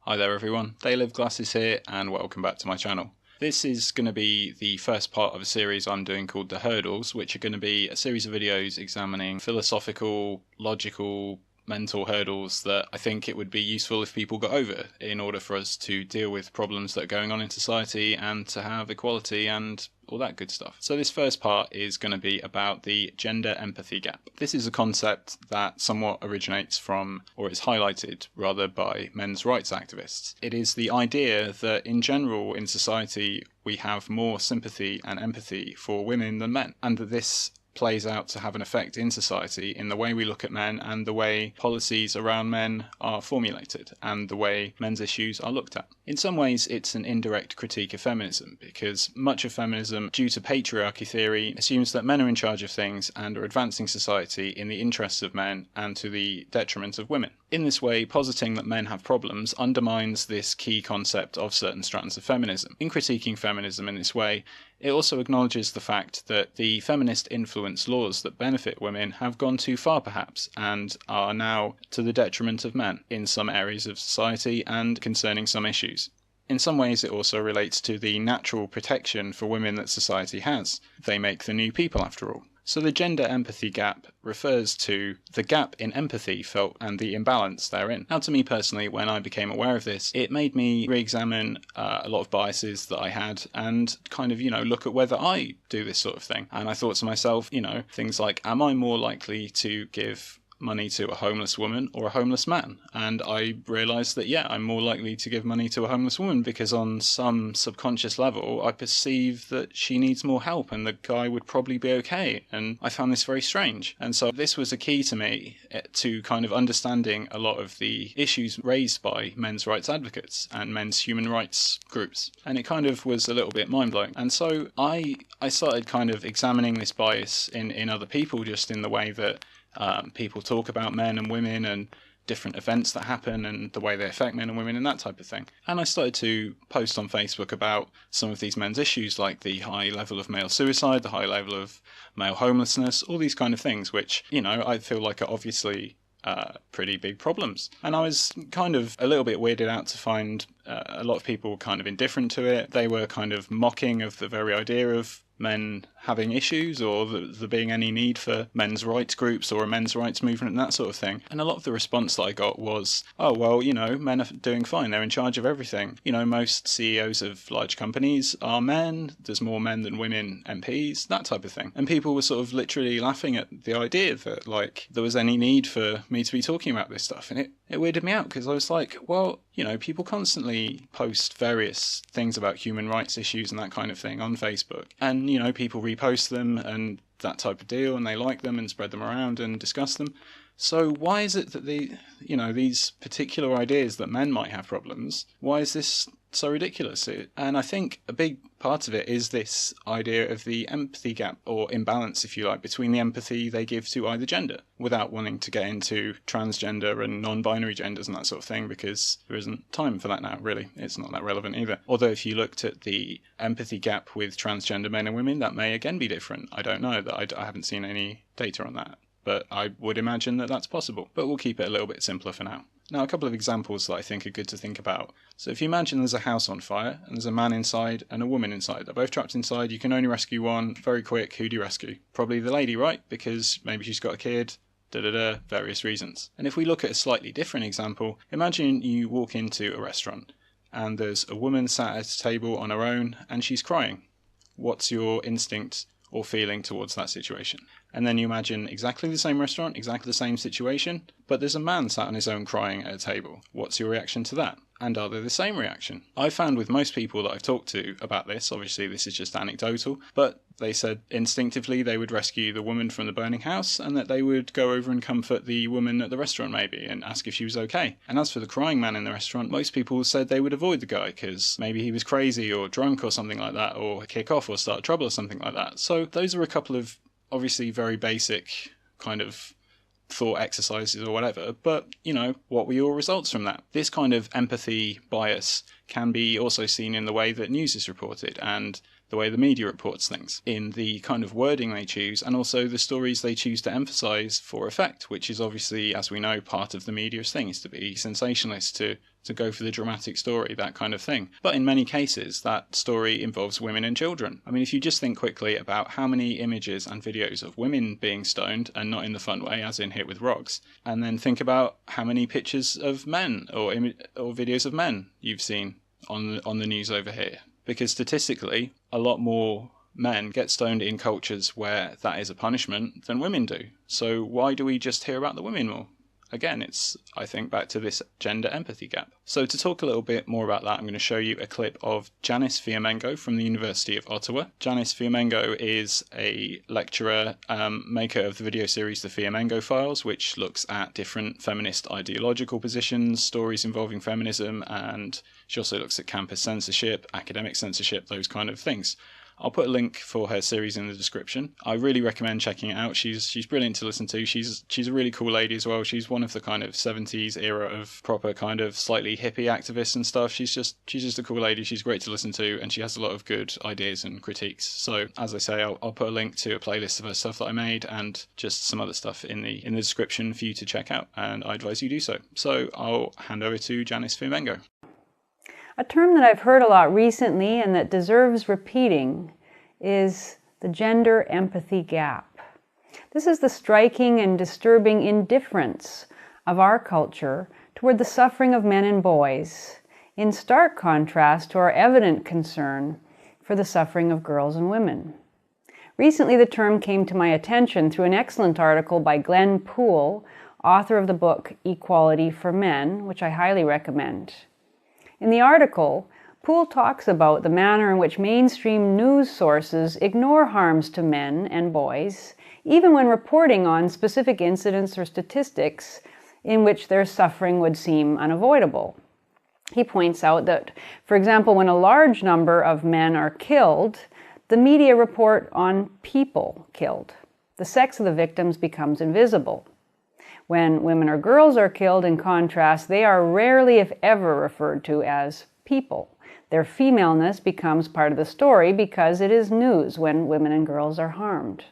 Hi there everyone, Theyliveglasses here and welcome back to my channel. This is going to be the first part of a series I'm doing called The Hurdles, which are going to be a series of videos examining philosophical, logical, mental hurdles that I think it would be useful if people got over in order for us to deal with problems that are going on in society and to have equality and all that good stuff. So this first part is going to be about the gender empathy gap. This is a concept that somewhat originates from, or is highlighted rather, by men's rights activists. It is the idea that in general in society we have more sympathy and empathy for women than men, and that this plays out to have an effect in society in the way we look at men and the way policies around men are formulated and the way men's issues are looked at. In some ways it's an indirect critique of feminism, because much of feminism, due to patriarchy theory, assumes that men are in charge of things and are advancing society in the interests of men and to the detriment of women. In this way, positing that men have problems undermines this key concept of certain strands of feminism. In critiquing feminism in this way, it also acknowledges the fact that the feminist influence laws that benefit women have gone too far perhaps, and are now to the detriment of men in some areas of society and concerning some issues. In some ways it also relates to the natural protection for women that society has. They make the new people after all. So the gender empathy gap refers to the gap in empathy felt and the imbalance therein. Now, to me personally, when I became aware of this, it made me re-examine a lot of biases that I had and kind of, look at whether I do this sort of thing. And I thought to myself, things like, am I more likely to give money to a homeless woman or a homeless man? And I realised that I'm more likely to give money to a homeless woman because on some subconscious level I perceive that she needs more help and the guy would probably be okay, and I found this very strange. And so this was a key to me to kind of understanding a lot of the issues raised by men's rights advocates and men's human rights groups, and it kind of was a little bit mind-blowing. And so I started kind of examining this bias in other people, just in the way that people talk about men and women and different events that happen and the way they affect men and women and that type of thing. And I started to post on Facebook about some of these men's issues, like the high level of male suicide, the high level of male homelessness, all these kind of things, which, I feel like are obviously pretty big problems. And I was kind of a little bit weirded out to find a lot of people kind of indifferent to it. They were kind of mocking of the very idea of men having issues, or there being any need for men's rights groups or a men's rights movement and that sort of thing. And a lot of the response that I got was, oh well, men are doing fine, they're in charge of everything. Most CEOs of large companies are men, there's more men than women MPs, that type of thing. And people were sort of literally laughing at the idea that there was any need for me to be talking about this stuff. And it weirded me out, because I was like, well, people constantly post various things about human rights issues and that kind of thing on Facebook, and people repost them and that type of deal, and they like them and spread them around and discuss them. So why is it that these particular ideas that men might have problems, why is this so ridiculous? And I think a big part of it is this idea of the empathy gap, or imbalance, if you like, between the empathy they give to either gender, without wanting to get into transgender and non-binary genders and that sort of thing, because there isn't time for that now, really. It's not that relevant either. Although if you looked at the empathy gap with transgender men and women, that may again be different. I don't know, that I haven't seen any data on that, but I would imagine that that's possible. But we'll keep it a little bit simpler for now. Now, a couple of examples that I think are good to think about. So if you imagine there's a house on fire, and there's a man inside and a woman inside. They're both trapped inside, you can only rescue one, very quick, who do you rescue? Probably the lady, right? Because maybe she's got a kid, various reasons. And if we look at a slightly different example, imagine you walk into a restaurant, and there's a woman sat at a table on her own, and she's crying. What's your instinct or feeling towards that situation? And then you imagine exactly the same restaurant, exactly the same situation, but there's a man sat on his own crying at a table. What's your reaction to that? And are they the same reaction? I've found with most people that I've talked to about this, obviously this is just anecdotal, but they said instinctively they would rescue the woman from the burning house, and that they would go over and comfort the woman at the restaurant maybe and ask if she was okay. And as for the crying man in the restaurant, most people said they would avoid the guy because maybe he was crazy or drunk or something like that, or kick off or start trouble or something like that. So those are a couple of obviously very basic kind of thought exercises or whatever, but what were your results from that? This kind of empathy bias can be also seen in the way that news is reported and the way the media reports things, in the kind of wording they choose, and also the stories they choose to emphasise for effect, which is obviously, as we know, part of the media's thing, is to be sensationalist, to go for the dramatic story, that kind of thing. But in many cases, that story involves women and children. I mean, if you just think quickly about how many images and videos of women being stoned, and not in the fun way, as in hit with rocks, and then think about how many pictures of men or videos of men you've seen on the news over here. Because statistically, a lot more men get stoned in cultures where that is a punishment than women do. So why do we just hear about the women more? Again, it's, I think, back to this gender empathy gap. So to talk a little bit more about that, I'm going to show you a clip of Janice Fiamengo from the University of Ottawa. Janice Fiamengo is a lecturer, maker of the video series The Fiamengo Files, which looks at different feminist ideological positions, stories involving feminism, and she also looks at campus censorship, academic censorship, those kind of things. I'll put a link for her series in the description. I really recommend checking it out. She's brilliant to listen to. She's a really cool lady as well. She's one of the kind of 70s era of proper kind of slightly hippie activists and stuff. She's just a cool lady. She's great to listen to, and she has a lot of good ideas and critiques. So as I say, I'll put a link to a playlist of her stuff that I made and just some other stuff in the description for you to check out, and I advise you do so. So I'll hand over to Janice Fiamengo. A term that I've heard a lot recently and that deserves repeating is the gender empathy gap. This is the striking and disturbing indifference of our culture toward the suffering of men and boys, in stark contrast to our evident concern for the suffering of girls and women. Recently, the term came to my attention through an excellent article by Glenn Poole, author of the book Equality for Men, which I highly recommend. In the article, Poole talks about the manner in which mainstream news sources ignore harms to men and boys, even when reporting on specific incidents or statistics in which their suffering would seem unavoidable. He points out that, for example, when a large number of men are killed, the media report on people killed. The sex of the victims becomes invisible. When women or girls are killed, in contrast, they are rarely, if ever, referred to as people. Their femaleness becomes part of the story because it is news when women and girls are harmed.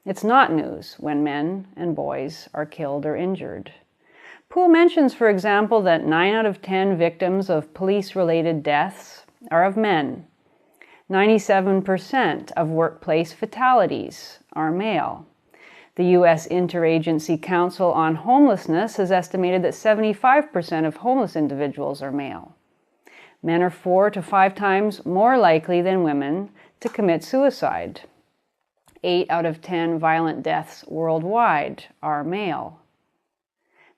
It's not news when men and boys are killed or injured. Poole mentions, for example, that 9 out of 10 victims of police-related deaths are of men. 97% of workplace fatalities are male. The U.S. Interagency Council on Homelessness has estimated that 75% of homeless individuals are male. Men are 4 to 5 times more likely than women to commit suicide. 8 out of 10 violent deaths worldwide are male.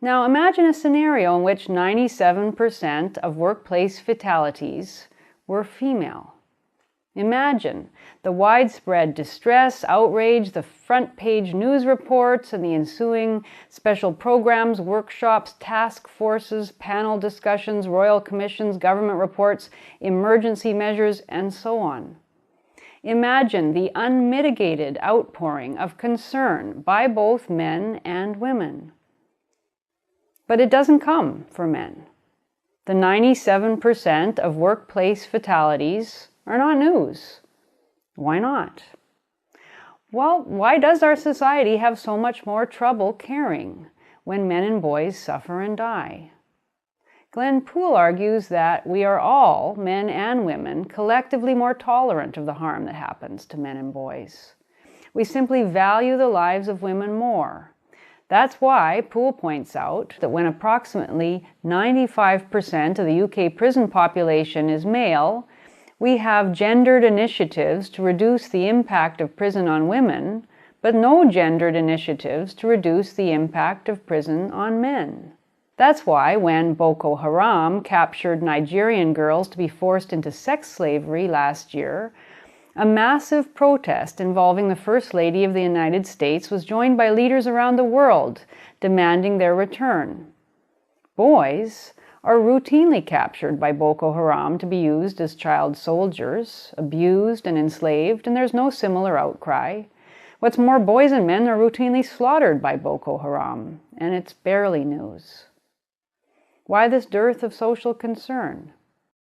Now imagine a scenario in which 97% of workplace fatalities were female. Imagine the widespread distress, outrage, the front-page news reports, and the ensuing special programs, workshops, task forces, panel discussions, royal commissions, government reports, emergency measures, and so on. Imagine the unmitigated outpouring of concern by both men and women. But it doesn't come for men. The 97% of workplace fatalities are not news. Why not? Well, why does our society have so much more trouble caring when men and boys suffer and die? Glenn Poole argues that we are all, men and women, collectively more tolerant of the harm that happens to men and boys. We simply value the lives of women more. That's why Poole points out that when approximately 95% of the UK prison population is male, we have gendered initiatives to reduce the impact of prison on women, but no gendered initiatives to reduce the impact of prison on men. That's why when Boko Haram captured Nigerian girls to be forced into sex slavery last year, a massive protest involving the First Lady of the United States was joined by leaders around the world demanding their return. Boys are routinely captured by Boko Haram to be used as child soldiers, abused and enslaved, and there's no similar outcry. What's more, boys and men are routinely slaughtered by Boko Haram, and it's barely news. Why this dearth of social concern?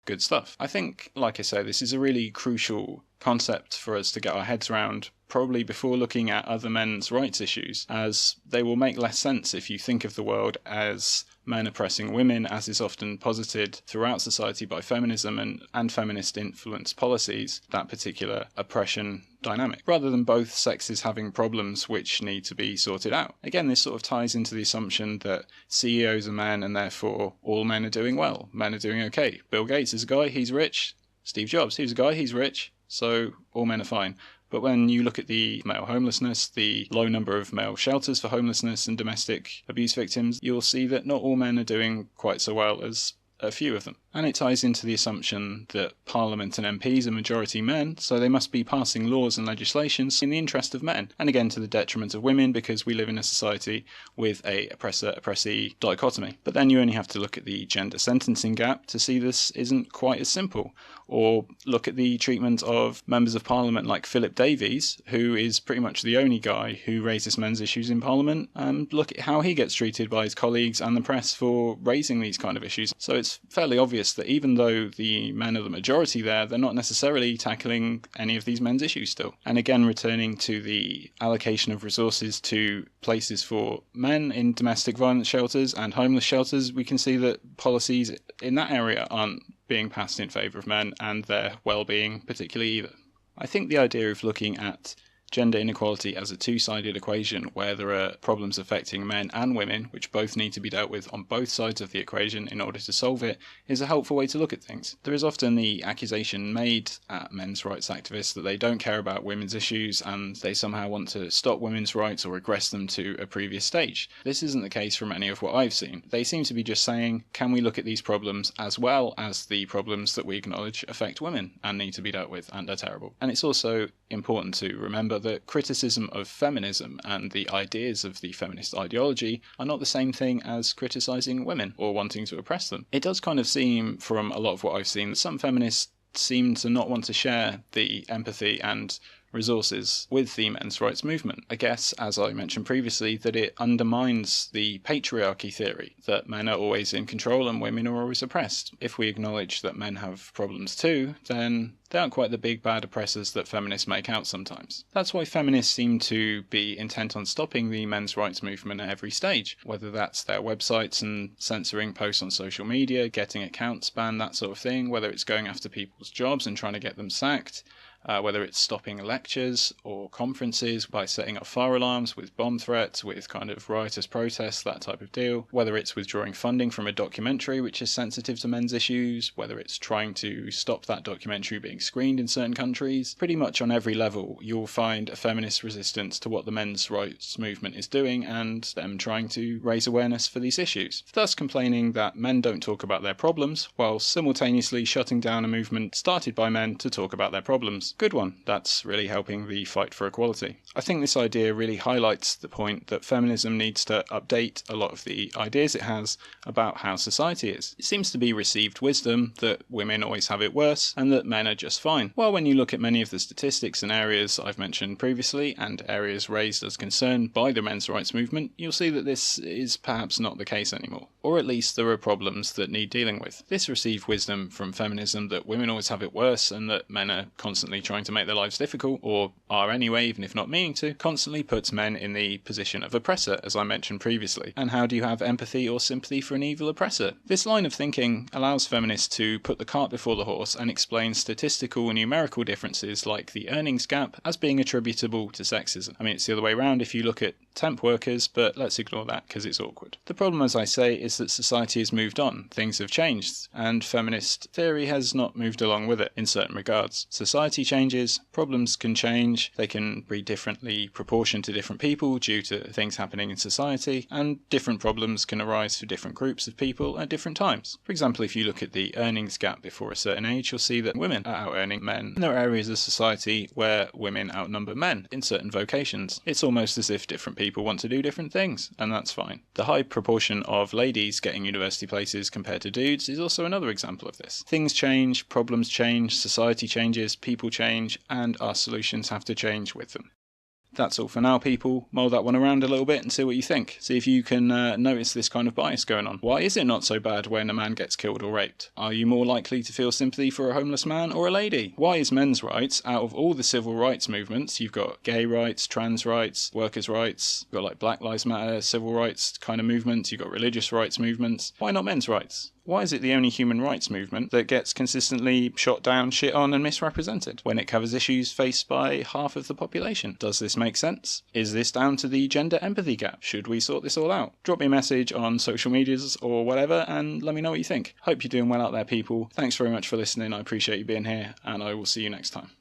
Good stuff. I think, like I say, this is a really crucial concept for us to get our heads around, probably before looking at other men's rights issues, as they will make less sense if you think of the world as men oppressing women, as is often posited throughout society by feminism and feminist influence policies, that particular oppression dynamic, rather than both sexes having problems which need to be sorted out. Again, this sort of ties into the assumption that CEOs are men and therefore all men are doing well, men are doing okay. Bill Gates is a guy, he's rich. Steve Jobs, he was a guy, he's rich, so all men are fine. But when you look at the male homelessness, the low number of male shelters for homelessness and domestic abuse victims, you'll see that not all men are doing quite so well as a few of them. And it ties into the assumption that Parliament and MPs are majority men, so they must be passing laws and legislations in the interest of men, and again to the detriment of women, because we live in a society with a oppressor-oppressee dichotomy. But then you only have to look at the gender sentencing gap to see this isn't quite as simple, or look at the treatment of members of Parliament like Philip Davies, who is pretty much the only guy who raises men's issues in Parliament, and look at how he gets treated by his colleagues and the press for raising these kind of issues. So it's fairly obvious that even though the men are the majority there, they're not necessarily tackling any of these men's issues still. And again, returning to the allocation of resources to places for men in domestic violence shelters and homeless shelters, we can see that policies in that area aren't being passed in favour of men and their well-being particularly either. I think the idea of looking at gender inequality as a two-sided equation where there are problems affecting men and women, which both need to be dealt with on both sides of the equation in order to solve it, is a helpful way to look at things. There is often the accusation made at men's rights activists that they don't care about women's issues and they somehow want to stop women's rights or regress them to a previous stage. This isn't the case from any of what I've seen. They seem to be just saying, can we look at these problems as well as the problems that we acknowledge affect women and need to be dealt with and are terrible? And it's also important to remember that criticism of feminism and the ideas of the feminist ideology are not the same thing as criticising women or wanting to oppress them. It does kind of seem, from a lot of what I've seen, that some feminists seem to not want to share the empathy and resources with the men's rights movement. I guess, as I mentioned previously, that it undermines the patriarchy theory, that men are always in control and women are always oppressed. If we acknowledge that men have problems too, then they aren't quite the big bad oppressors that feminists make out sometimes. That's why feminists seem to be intent on stopping the men's rights movement at every stage, whether that's their websites and censoring posts on social media, getting accounts banned, that sort of thing, whether it's going after people's jobs and trying to get them sacked, whether it's stopping lectures or conferences by setting up fire alarms with bomb threats, with kind of riotous protests, that type of deal, whether it's withdrawing funding from a documentary which is sensitive to men's issues, whether it's trying to stop that documentary being screened in certain countries. Pretty much on every level you'll find a feminist resistance to what the men's rights movement is doing and them trying to raise awareness for these issues, thus complaining that men don't talk about their problems while simultaneously shutting down a movement started by men to talk about their problems. Good one. That's really helping the fight for equality. I think this idea really highlights the point that feminism needs to update a lot of the ideas it has about how society is. It seems to be received wisdom that women always have it worse and that men are just fine. Well, when you look at many of the statistics and areas I've mentioned previously and areas raised as concern by the men's rights movement, you'll see that this is perhaps not the case anymore. Or at least there are problems that need dealing with. This received wisdom from feminism that women always have it worse and that men are constantly trying to make their lives difficult, or are anyway, even if not meaning to, constantly puts men in the position of oppressor, as I mentioned previously. And how do you have empathy or sympathy for an evil oppressor? This line of thinking allows feminists to put the cart before the horse and explain statistical and numerical differences like the earnings gap as being attributable to sexism. I mean, it's the other way around if you look at temp workers, but let's ignore that because it's awkward. The problem, as I say, is that society has moved on, things have changed, and feminist theory has not moved along with it in certain regards. Society changes, problems can change, they can be differently proportioned to different people due to things happening in society, and different problems can arise for different groups of people at different times. For example, if you look at the earnings gap before a certain age, you'll see that women are out-earning men, and there are areas of society where women outnumber men in certain vocations. It's almost as if different people want to do different things, and that's fine. The high proportion of ladies getting university places compared to dudes is also another example of this. Things change, problems change, society changes, people change, and our solutions have to change with them. That's all for now, people. Mull that one around a little bit and see what you think. See if you can notice this kind of bias going on. Why is it not so bad when a man gets killed or raped? Are you more likely to feel sympathy for a homeless man or a lady? Why is men's rights, out of all the civil rights movements, you've got gay rights, trans rights, workers' rights, you've got like Black Lives Matter, civil rights kind of movements, you've got religious rights movements. Why not men's rights? Why is it the only human rights movement that gets consistently shot down, shit on and misrepresented when it covers issues faced by half of the population? Does this make sense? Is this down to the gender empathy gap? Should we sort this all out? Drop me a message on social medias or whatever and let me know what you think. Hope you're doing well out there, people. Thanks very much for listening. I appreciate you being here and I will see you next time.